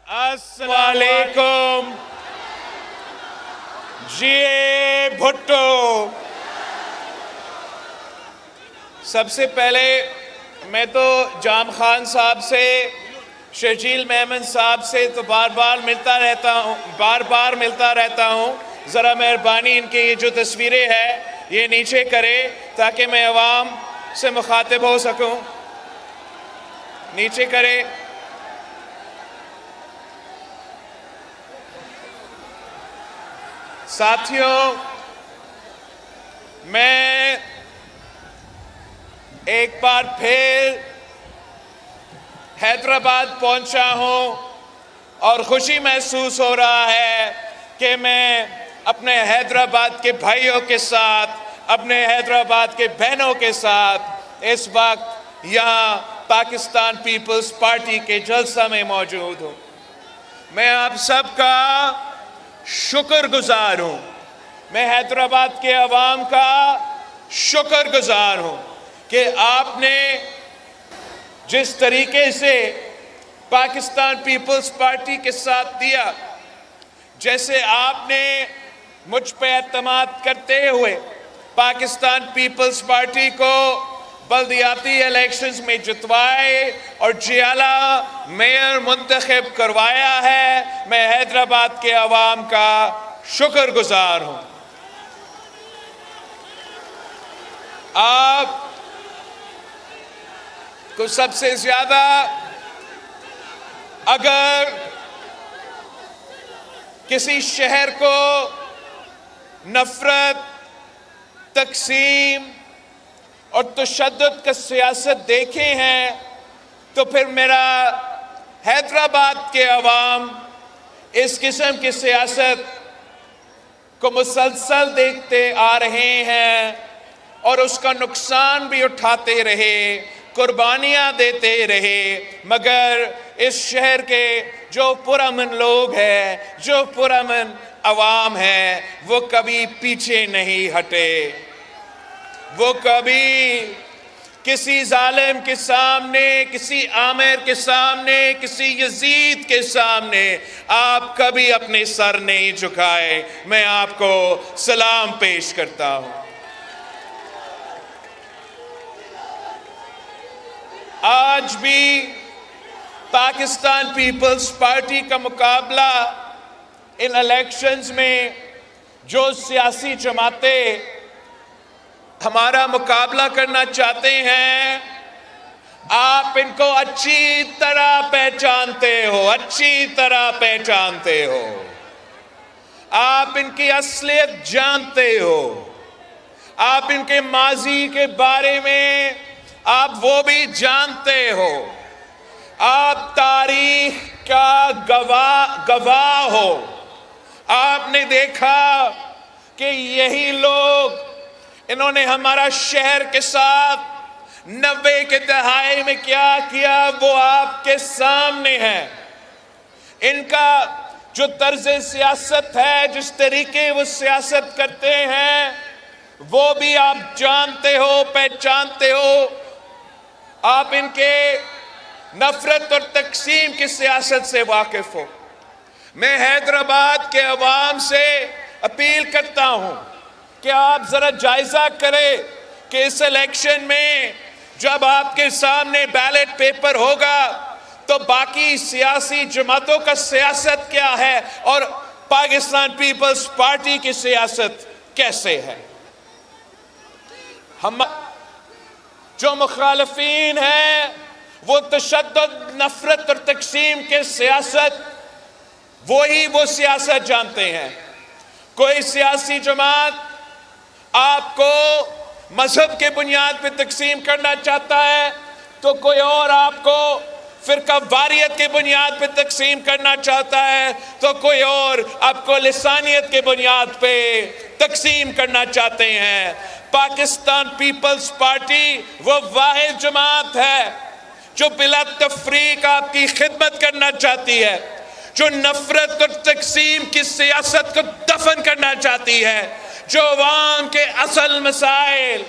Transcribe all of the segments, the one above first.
السلام علیکم جی بھٹو۔ سب سے پہلے میں تو جام خان صاحب سے، شرجیل میمن صاحب سے تو بار بار ملتا رہتا ہوں۔ ذرا مہربانی ان کی یہ جو تصویریں ہیں یہ نیچے کرے تاکہ میں عوام سے مخاطب ہو سکوں۔ نیچے کرے۔ ساتھیوں، میں ایک بار پھر حیدرآباد پہنچا ہوں اور خوشی محسوس ہو رہا ہے کہ میں اپنے حیدرآباد کے بھائیوں کے ساتھ، اپنے حیدرآباد کے بہنوں کے ساتھ اس وقت یہاں پاکستان پیپلز پارٹی کے جلسہ میں موجود ہوں۔ میں آپ سب کا شکر گزار ہوں، میں حیدرآباد کے عوام کا شکر گزار ہوں کہ آپ نے جس طریقے سے پاکستان پیپلز پارٹی کے ساتھ دیا، جیسے آپ نے مجھ پہ اعتماد کرتے ہوئے پاکستان پیپلز پارٹی کو بلدیاتی الیکشنز میں جتوائے اور جیالہ میئر منتخب کروایا ہے، میں حیدرآباد کے عوام کا شکر گزار ہوں۔ آپ کو سب سے زیادہ اگر کسی شہر کو نفرت، تقسیم اور تشدد کا سیاست دیکھے ہیں تو پھر میرا حیدرآباد کے عوام اس قسم کی سیاست کو مسلسل دیکھتے آ رہے ہیں اور اس کا نقصان بھی اٹھاتے رہے، قربانیاں دیتے رہے، مگر اس شہر کے جو پرامن لوگ ہیں، جو پرامن عوام ہیں، وہ کبھی پیچھے نہیں ہٹے۔ وہ کبھی کسی ظالم کے سامنے، کسی آمر کے سامنے، کسی یزید کے سامنے آپ کبھی اپنے سر نہیں جھکائے۔ میں آپ کو سلام پیش کرتا ہوں۔ آج بھی پاکستان پیپلز پارٹی کا مقابلہ ان الیکشنز میں جو سیاسی جماعتیں ہمارا مقابلہ کرنا چاہتے ہیں، آپ ان کو اچھی طرح پہچانتے ہو، اچھی طرح پہچانتے ہو۔ آپ ان کی اصلیت جانتے ہو، آپ ان کے ماضی کے بارے میں آپ وہ بھی جانتے ہو، آپ تاریخ کا گواہ ہو۔ آپ نے دیکھا کہ یہی لوگ، انہوں نے ہمارا شہر کے ساتھ 90 کے دہائی میں کیا کیا وہ آپ کے سامنے ہے۔ ان کا جو طرز سیاست ہے، جس طریقے وہ سیاست کرتے ہیں، وہ بھی آپ جانتے ہو، پہچانتے ہو۔ آپ ان کے نفرت اور تقسیم کی سیاست سے واقف ہو۔ میں حیدرآباد کے عوام سے اپیل کرتا ہوں کہ آپ ذرا جائزہ کریں کہ اس الیکشن میں جب آپ کے سامنے بیلٹ پیپر ہوگا تو باقی سیاسی جماعتوں کا سیاست کیا ہے اور پاکستان پیپلز پارٹی کی سیاست کیسے ہے۔ ہم جو مخالفین ہیں وہ تشدد، نفرت اور تقسیم کے سیاست، وہ سیاست جانتے ہیں۔ کوئی سیاسی جماعت آپ کو مذہب کے بنیاد پہ تقسیم کرنا چاہتا ہے تو کوئی اور آپ کو فرقہ واریت کے بنیاد پہ تقسیم کرنا چاہتا ہے تو کوئی اور آپ کو لسانیت کے بنیاد پہ تقسیم کرنا چاہتے ہیں۔ پاکستان پیپلز پارٹی وہ واحد جماعت ہے جو بلا تفریق آپ کی خدمت کرنا چاہتی ہے، جو نفرت اور تقسیم کی سیاست کو دفن کرنا چاہتی ہے، جو عوام کے اصل مسائل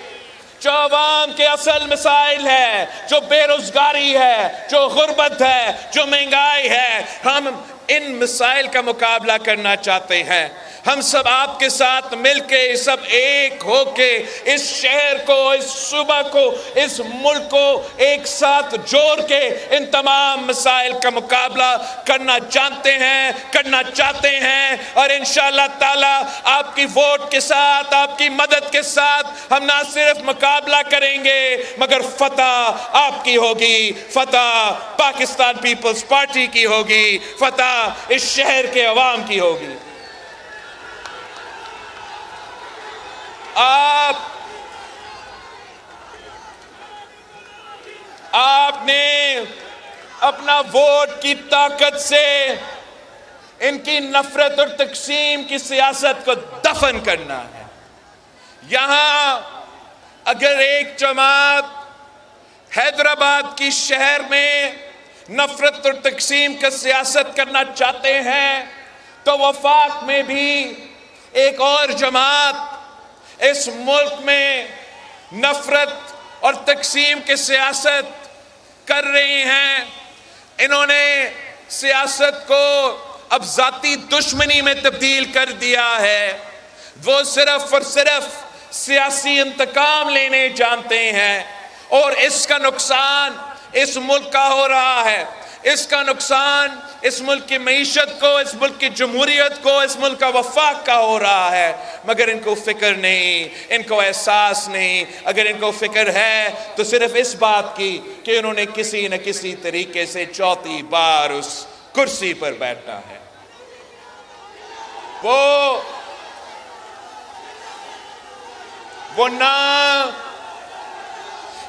جو عوام کے اصل مسائل ہے، جو بے روزگاری ہے، جو غربت ہے، جو مہنگائی ہے، ہم ان مسائل کا مقابلہ کرنا چاہتے ہیں۔ ہم سب آپ کے ساتھ مل کے، سب ایک ہو کے اس شہر کو، اس صوبہ کو، اس ملک کو ایک ساتھ جوڑ کے ان تمام مسائل کا مقابلہ کرنا جانتے ہیں، کرنا چاہتے ہیں، اور انشاءاللہ تعالی آپ کی ووٹ کے ساتھ، آپ کی مدد کے ساتھ ہم نہ صرف مقابلہ کریں گے مگر فتح آپ کی ہوگی، فتح پاکستان پیپلز پارٹی کی ہوگی، فتح اس شہر کے عوام کی ہوگی۔ آپ نے اپنا ووٹ کی طاقت سے ان کی نفرت اور تقسیم کی سیاست کو دفن کرنا ہے۔ یہاں اگر ایک جماعت حیدرآباد کی شہر میں نفرت اور تقسیم کا سیاست کرنا چاہتے ہیں تو وفاق میں بھی ایک اور جماعت اس ملک میں نفرت اور تقسیم کے سیاست کر رہی ہیں۔ انہوں نے سیاست کو اب ذاتی دشمنی میں تبدیل کر دیا ہے۔ وہ صرف اور صرف سیاسی انتقام لینے جانتے ہیں، اور اس کا نقصان اس ملک کا ہو رہا ہے۔ اس کا نقصان اس ملک کی معیشت کو، اس ملک کی جمہوریت کو، اس ملک کا وفاق کا ہو رہا ہے، مگر ان کو فکر نہیں، ان کو احساس نہیں۔ اگر ان کو فکر ہے تو صرف اس بات کی کہ انہوں نے کسی نہ کسی طریقے سے چوتھی بار اس کرسی پر بیٹھنا ہے۔ وہ نہ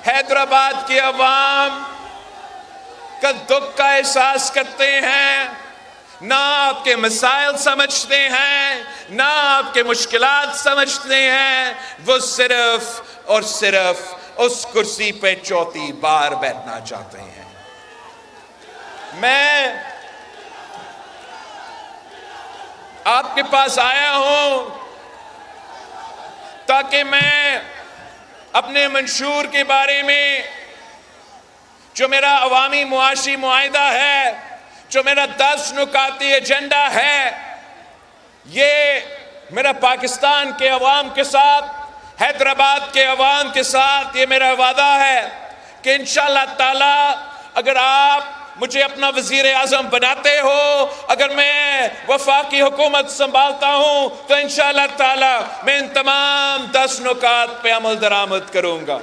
حیدرآباد کی عوام کا دکھ کا احساس کرتے ہیں، نہ آپ کے مسائل سمجھتے ہیں، نہ آپ کے مشکلات سمجھتے ہیں۔ وہ صرف اور صرف اس کرسی پہ چوتھی بار بیٹھنا چاہتے ہیں۔ میں آپ کے پاس آیا ہوں تاکہ میں اپنے منشور کے بارے میں، جو میرا عوامی معاشی معاہدہ ہے، جو میرا 10 نکاتی ایجنڈا ہے، یہ میرا پاکستان کے عوام کے ساتھ، حیدرآباد کے عوام کے ساتھ یہ میرا وعدہ ہے کہ انشاءاللہ تعالی اگر آپ مجھے اپنا وزیر اعظم بناتے ہو، اگر میں وفاقی حکومت سنبھالتا ہوں، تو انشاءاللہ تعالی میں ان تمام 10 نکات پہ عمل درآمد کروں گا۔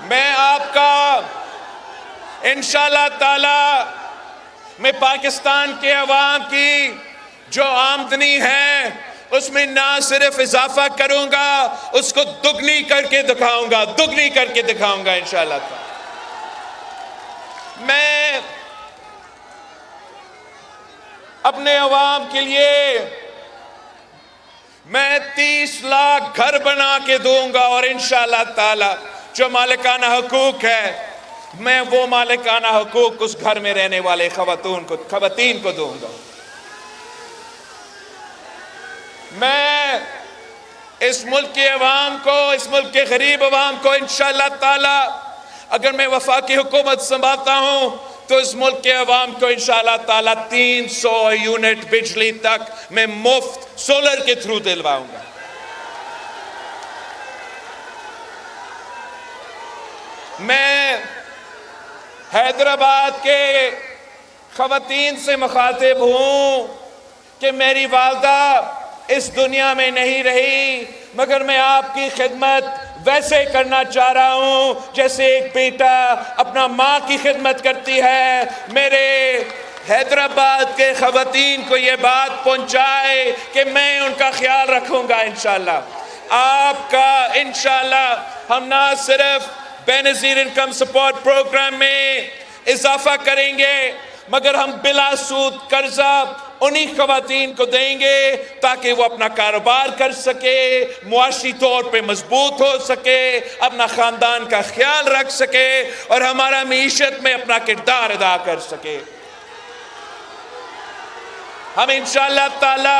میں آپ کا انشاءاللہ تعالی میں پاکستان کے عوام کی جو آمدنی ہے اس میں نہ صرف اضافہ کروں گا، اس کو دگنی کر کے دکھاؤں گا، دگنی کر کے دکھاؤں گا انشاءاللہ تعالی۔ میں اپنے عوام کے لیے میں 30 لاکھ گھر بنا کے دوں گا، اور انشاءاللہ تعالی جو مالکانہ حقوق ہے میں وہ مالکانہ حقوق اس گھر میں رہنے والے خواتین کو دوں گا۔ میں اس ملک کے عوام کو، اس ملک کے غریب عوام کو انشاءاللہ تعالی اگر میں وفاقی حکومت سنبھالتا ہوں تو اس ملک کے عوام کو انشاءاللہ تعالی 300 یونٹ بجلی تک میں مفت سولر کے تھرو دلواؤں گا۔ میں حیدرآباد کے خواتین سے مخاطب ہوں کہ میری والدہ اس دنیا میں نہیں رہی، مگر میں آپ کی خدمت ویسے کرنا چاہ رہا ہوں جیسے ایک بیٹا اپنا ماں کی خدمت کرتی ہے۔ میرے حیدرآباد کے خواتین کو یہ بات پہنچائے کہ میں ان کا خیال رکھوں گا انشاءاللہ۔ آپ کا انشاءاللہ ہم نہ صرف بے نظیر انکم سپورٹ پروگرام میں اضافہ کریں گے مگر ہم بلا سود قرضہ انہی خواتین کو دیں گے تاکہ وہ اپنا کاروبار کر سکے، معاشی طور پہ مضبوط ہو سکے، اپنا خاندان کا خیال رکھ سکے اور ہمارا معیشت میں اپنا کردار ادا کر سکے۔ ہم انشاءاللہ تعالی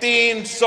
300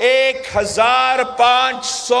1500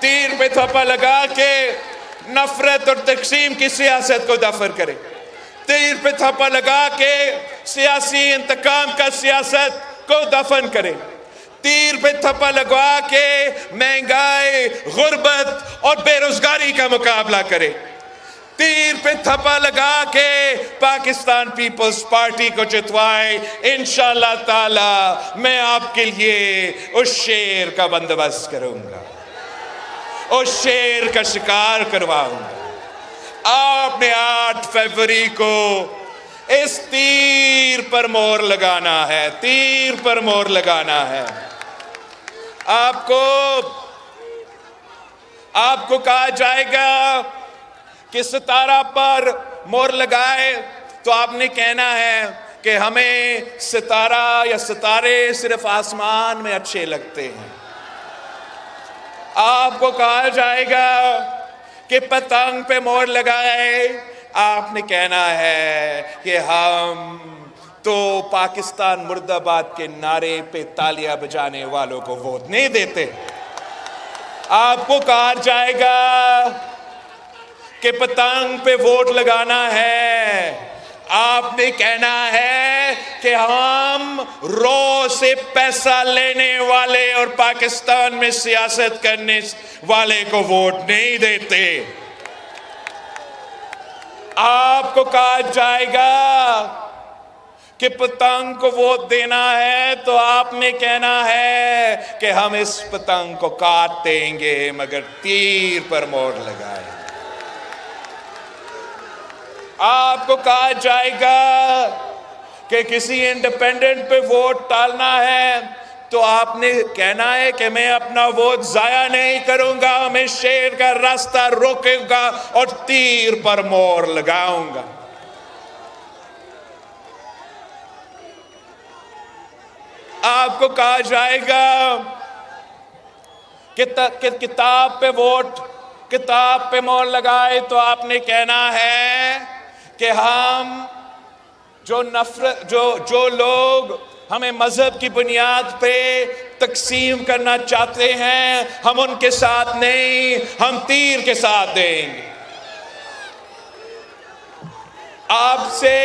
تیر پہ تھپا لگا کے نفرت اور تقسیم کی سیاست کو دفن کرے، تیر پہ تھپا لگا کے سیاسی انتقام کا سیاست کو دفن کرے، تیر پہ تھپا لگا کے مہنگائی، غربت اور بے روزگاری کا مقابلہ کرے، تیر پہ تھپا لگا کے پاکستان پیپلز پارٹی کو جتوائے۔ انشاءاللہ تعالی میں آپ کے لیے اس شیر کا بندوبست کروں گا، اس شیر کا شکار کرواؤں گا۔ آپ نے 8 فروری کو اس تیر پر مور لگانا ہے، تیر پر مور لگانا ہے۔ آپ کو کہا جائے گا کہ ستارہ پر مور لگائے تو آپ نے کہنا ہے کہ ہمیں ستارہ یا ستارے صرف آسمان میں اچھے لگتے ہیں۔ آپ کو کہا جائے گا کہ پتنگ پہ مور لگائے، آپ نے کہنا ہے کہ ہم تو پاکستان مرد آباد کے نعرے پہ تالیاں بجانے والوں کو ووٹ نہیں دیتے۔ آپ کو کہا جائے گا کہ پتنگ پہ ووٹ لگانا ہے، آپ نے کہنا ہے کہ ہم رو سے پیسہ لینے والے اور پاکستان میں سیاست کرنے والے کو ووٹ نہیں دیتے۔ آپ کو کہا جائے گا کہ پتنگ کو ووٹ دینا ہے تو آپ نے کہنا ہے کہ ہم اس پتنگ کو کاٹ دیں گے مگر تیر پر مور لگائیں گے۔ آپ کو کہا جائے گا کہ کسی انڈیپینڈنٹ پہ ووٹ ڈالنا ہے تو آپ نے کہنا ہے کہ میں اپنا ووٹ ضائع نہیں کروں گا، میں شیر کا راستہ روکوں گا اور تیر پر مور لگاؤں گا۔ آپ کو کہا جائے گا کہ کتاب پہ مور لگائے تو آپ نے کہنا ہے کہ ہم جو لوگ ہمیں مذہب کی بنیاد پہ تقسیم کرنا چاہتے ہیں ہم ان کے ساتھ نہیں، ہم تیر کے ساتھ دیں گے۔ آپ سے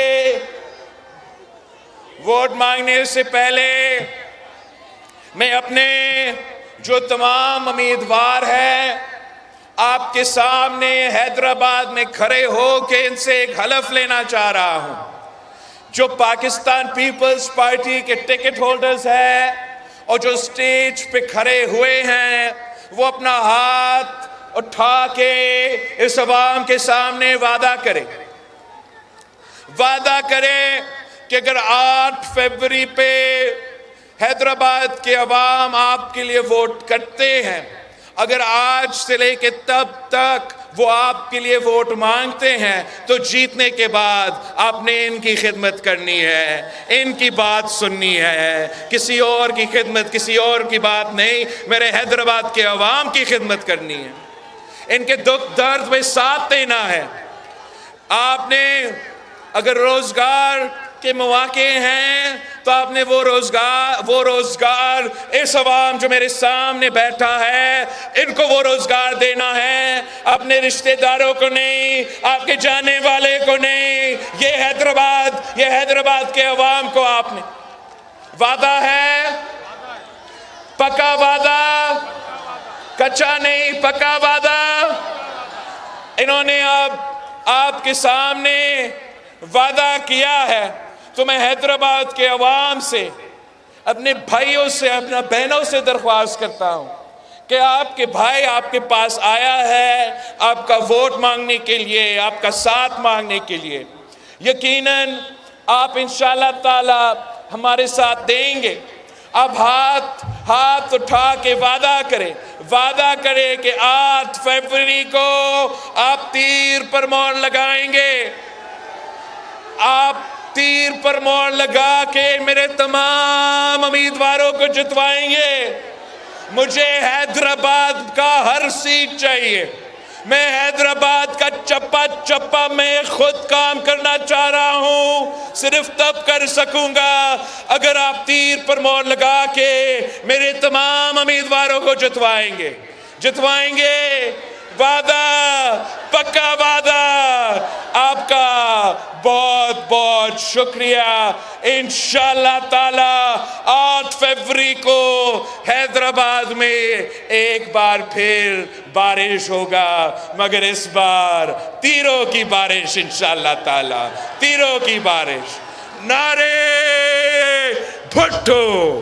ووٹ مانگنے سے پہلے میں اپنے جو تمام امیدوار ہیں آپ کے سامنے حیدرآباد میں کھڑے ہو کے ان سے ایک حلف لینا چاہ رہا ہوں۔ جو پاکستان پیپلز پارٹی کے ٹکٹ ہولڈرز ہیں اور جو سٹیج پہ کھڑے ہوئے ہیں وہ اپنا ہاتھ اٹھا کے اس عوام کے سامنے وعدہ کرے کہ اگر 8 فروری پہ حیدرآباد کے عوام آپ کے لیے ووٹ کرتے ہیں، اگر آج سے لے کے تب تک وہ آپ کے لیے ووٹ مانگتے ہیں تو جیتنے کے بعد آپ نے ان کی خدمت کرنی ہے، ان کی بات سننی ہے، کسی اور کی خدمت، کسی اور کی بات نہیں، میرے حیدرآباد کے عوام کی خدمت کرنی ہے، ان کے دکھ درد میں ساتھ دینا ہے۔ آپ نے اگر روزگار کے مواقع ہیں تو آپ نے وہ روزگار اس عوام جو میرے سامنے بیٹھا ہے ان کو وہ روزگار دینا ہے، اپنے رشتہ داروں کو نہیں، آپ کے جانے والے کو نہیں، یہ حیدرآباد کے عوام کو آپ نے وعدہ ہے، پکا وعدہ، کچا نہیں، پکا وعدہ۔ انہوں نے اب آپ کے سامنے وعدہ کیا ہے تو میں حیدرآباد کے عوام سے، اپنے بھائیوں سے، اپنا بہنوں سے درخواست کرتا ہوں کہ آپ کے بھائی آپ کے پاس آیا ہے آپ کا ووٹ مانگنے کے لیے، آپ کا ساتھ مانگنے کے لیے۔ یقیناً آپ انشاءاللہ تعالی ہمارے ساتھ دیں گے۔ اب ہاتھ اٹھا کے وعدہ کرے کہ 8 فروری کو آپ تیر پر مور لگائیں گے، آپ تیر پر مور لگا کے میرے تمام امیدواروں کو جتوائیں گے۔ مجھے حیدرآباد کا ہر سیٹ چاہیے، میں حیدرآباد کا چپا میں خود کام کرنا چاہ رہا ہوں، صرف تب کر سکوں گا اگر آپ تیر پر مور لگا کے میرے تمام امیدواروں کو جتوائیں گے۔ جتوائیں گے، وعدہ، پکا وعدہ۔ آپ کا بہت بہت شکریہ۔ انشاءاللہ تعالی 8 فروری کو حیدرآباد میں ایک بار پھر بارش ہوگا، مگر اس بار تیروں کی بارش، انشاءاللہ تعالی تیروں کی بارش۔ نعرے بھٹو۔